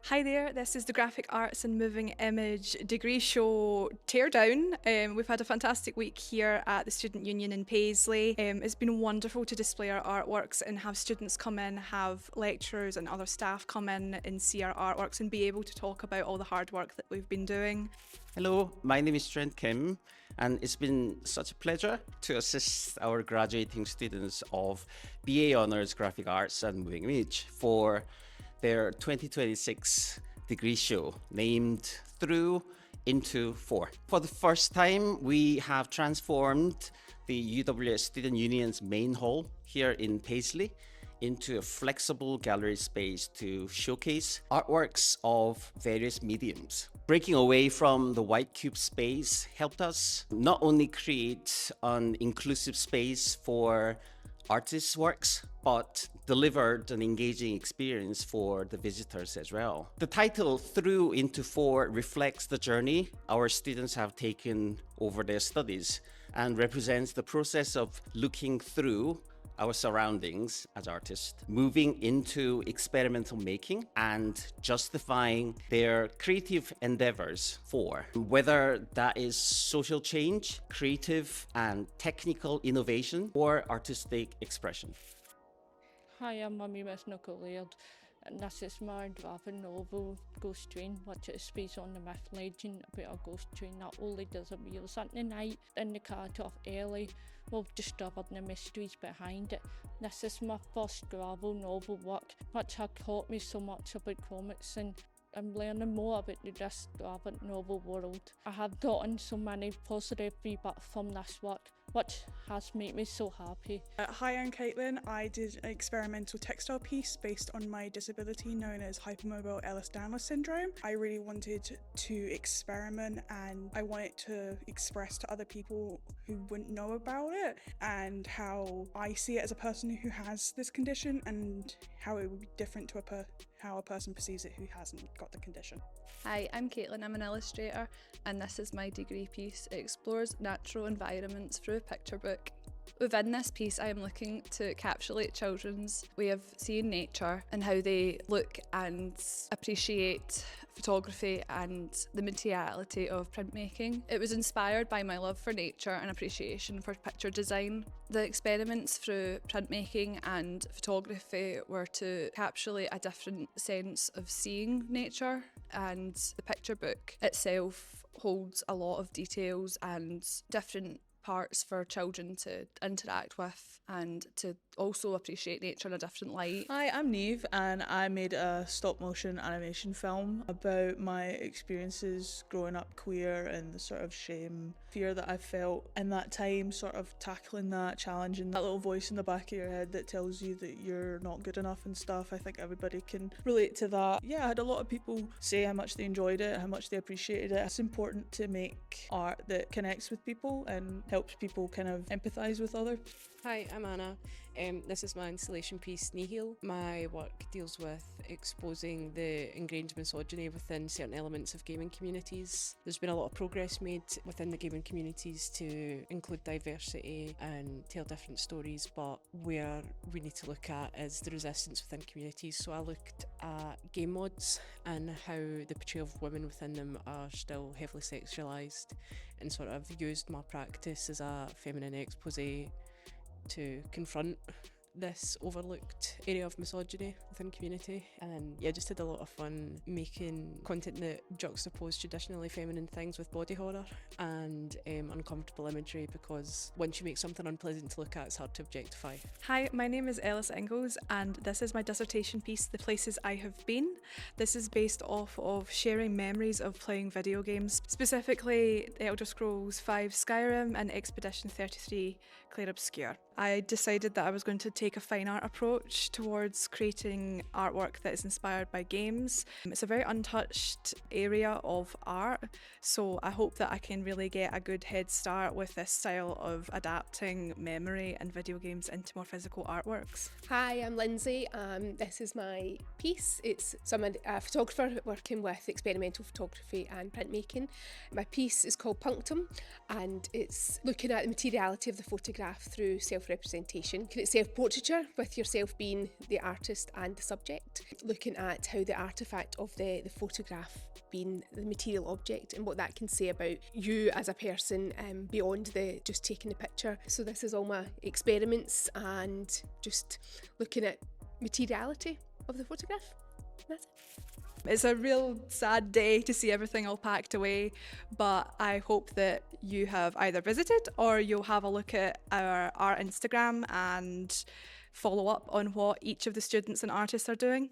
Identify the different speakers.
Speaker 1: Hi there, this is the Graphic Arts and Moving Image degree show Teardown. We've had a fantastic week here at the Student Union in Paisley. It's been wonderful to display our artworks and have students come in, have lecturers and other staff come in and see our artworks and be able to talk about all the hard work that we've been doing.
Speaker 2: Hello, my name is Trent Kim, and it's been such a pleasure to assist our graduating students of BA Honours Graphic Arts and Moving Image for their 2026 degree show named Through Into 4. For the first time, we have transformed the UWS Student Union's main hall here in Paisley into a flexible gallery space to showcase artworks of various mediums. Breaking away from the white cube space helped us not only create an inclusive space for artists' works, but delivered an engaging experience for the visitors as well. The title Through Into 4 reflects the journey our students have taken over their studies and represents the process of looking through our surroundings as artists, moving into experimental making and justifying their creative endeavors for whether that is social change, creative and technical innovation, or artistic expression.
Speaker 3: Hi, I'm Mummy Miss Nicole, and this is my graphic novel, Ghost Train, which is based on the myth legend about a ghost train that only disappears at the night in the character of Ellie. We've discovered the mysteries behind it. This is my first gravel novel work, which has taught me so much about comics, and I'm learning more about this graphic novel world. I have gotten so many positive feedback from this work, which has made me so happy.
Speaker 4: Hi, I'm Caitlyn. I did an experimental textile piece based on my disability known as hypermobile Ellis syndrome. I really wanted to experiment and I wanted to express to other people who wouldn't know about it and how I see it as a person who has this condition and how it would be different to how a person perceives it who hasn't got the condition.
Speaker 5: Hi, I'm Caitlyn, I'm an illustrator and this is my degree piece. It explores natural environments through a picture book. Within this piece I am looking to encapsulate children's way of seeing nature and how they look and appreciate photography and the materiality of printmaking. It was inspired by my love for nature and appreciation for picture design. The experiments through printmaking and photography were to encapsulate a different sense of seeing nature, and the picture book itself holds a lot of details and different parts for children to interact with and to also appreciate nature in a different light.
Speaker 6: Hi, I'm Niamh and I made a stop motion animation film about my experiences growing up queer and the sort of shame, fear that I felt in that time, sort of tackling that, challenging that little voice in the back of your head that tells you that you're not good enough and stuff. I think everybody can relate to that. Yeah, I had a lot of people say how much they enjoyed it, how much they appreciated it. It's important to make art that connects with people and helps people kind of empathise with others.
Speaker 7: Hi, I'm Anna. This is my installation piece, Nihil. My work deals with exposing the ingrained misogyny within certain elements of gaming communities. There's been a lot of progress made within the gaming communities to include diversity and tell different stories, but where we need to look at is the resistance within communities. So I looked at game mods and how the portrayal of women within them are still heavily sexualised, and sort of used my practice as a feminine expose to confront this overlooked area of misogyny within community. And yeah, just had a lot of fun making content that juxtaposed traditionally feminine things with body horror and uncomfortable imagery, because once you make something unpleasant to look at, it's hard to objectify.
Speaker 1: Hi, my name is Ellis Inglis and this is my dissertation piece, The Places I Have Been. This is based off of sharing memories of playing video games, specifically Elder Scrolls V Skyrim and Expedition 33 Clair Obscur. I decided that I was going to take a fine art approach towards creating artwork that is inspired by games. It's a very untouched area of art, so I hope that I can really get a good head start with this style of adapting memory and video games into more physical artworks.
Speaker 8: Hi, I'm Lyndsey. This is my piece. I'm a photographer working with experimental photography and printmaking. My piece is called Punctum and it's looking at the materiality of the photograph photograph through self-representation, self-portraiture, with yourself being the artist and the subject, looking at how the artefact of the photograph being the material object and what that can say about you as a person beyond the just taking the picture. So this is all my experiments and just looking at materiality of the photograph. That's it.
Speaker 1: It's a real sad day to see everything all packed away, but I hope that you have either visited or you'll have a look at our Instagram and follow up on what each of the students and artists are doing.